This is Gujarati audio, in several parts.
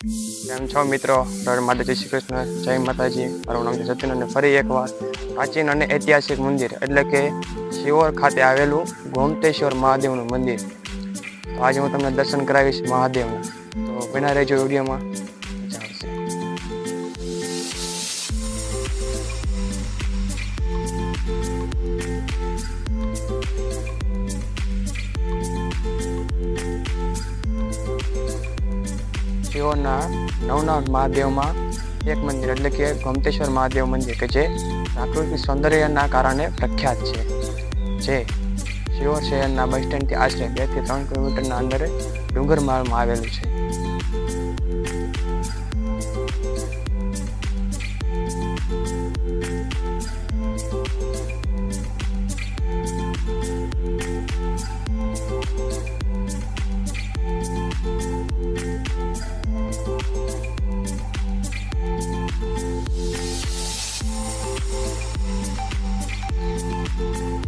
કેમ છો મિત્રો? દર માટે જય શ્રી કૃષ્ણ, જય માતાજી. મારું નામ છે સચિન અને ફરી એકવાર પ્રાચીન અને ઐતિહાસિક મંદિર એટલે કે શિહોર ખાતે આવેલું ગોમતેશ્વર મહાદેવનું મંદિર. તો આજે હું તમને દર્શન કરાવીશ મહાદેવના. તો બના રહેજો વિડીયોમાં, મજા આવશે. શિહોરના નવનાથ મહાદેવમાં એક મંદિર એટલે કે ગોમતેશ્વર મહાદેવ મંદિર કે જે પ્રાકૃતિક સૌંદર્યના કારણે પ્રખ્યાત છે. જે શિહોર શહેરના બસ સ્ટેન્ડથી આશરે 2 થી 3 કિલોમીટરના અંદરે ડુંગરમાળમાં આવેલું છે.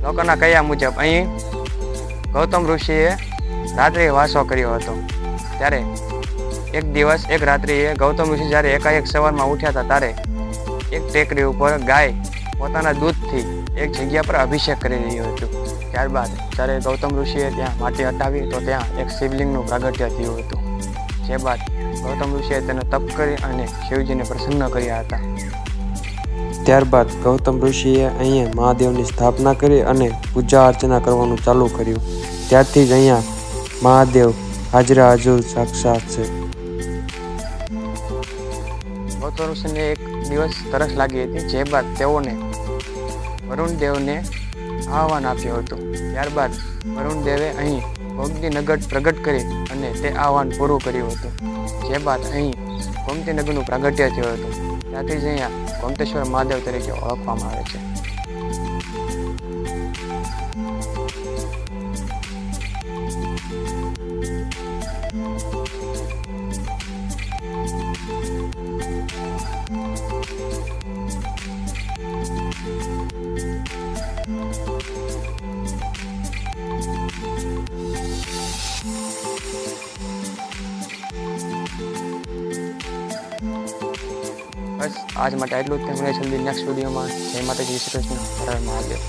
લોકોના કહ્યા મુજબ અહીં ગૌતમ ઋષિએ રાત્રે વાસો કર્યો હતો. ત્યારે એક દિવસ એક રાત્રિએ ગૌતમ ઋષિ જ્યારે એકાએક સવારમાં ઉઠ્યા હતા ત્યારે એક ટેકરી ઉપર ગાય પોતાના દૂધથી એક જગ્યા પર અભિષેક કરી રહ્યું હતું. ત્યારબાદ જ્યારે ગૌતમ ઋષિએ ત્યાં માટી હટાવી તો ત્યાં એક શિવલિંગનું પ્રાગટ્ય થયું હતું. જે બાદ ગૌતમ ઋષિએ તેને તપ કરી અને શિવજીને પ્રસન્ન કર્યા હતા. ત્યારબાદ ગૌતમ ઋષિએ અહીંયા મહાદેવની સ્થાપના કરી અને પૂજા અર્ચના કરવાનું ચાલુ કર્યું. ત્યારથી જ અહીંયા મહાદેવ હાજરા હજુર સાક્ષાત છે. ગૌતમ ઋષિને એક દિવસ તરસ લાગી હતી. જે બાદ તેઓને વરુણદેવને આહવાન આપ્યું હતું. ત્યારબાદ વરુણદેવે અહીં ગોમતી નગર પ્રગટ કરી અને તે આહવાન પૂરું કર્યું હતું. જે બાદ અહીં ગોમતી નગરનું પ્રાગટ્ય થયું હતું. ત્યાંથી જ અહીંયા ગોમતેશ્વર મહાદેવ તરીકે ઓળખવામાં આવે છે. બસ આજ માટે આટલું જ. મળે જલ્દી નેક્સ્ટ વિડીયોમાં. જય માતાજી, શ્રી કૃષ્ણ, હર હર મહાદેવ.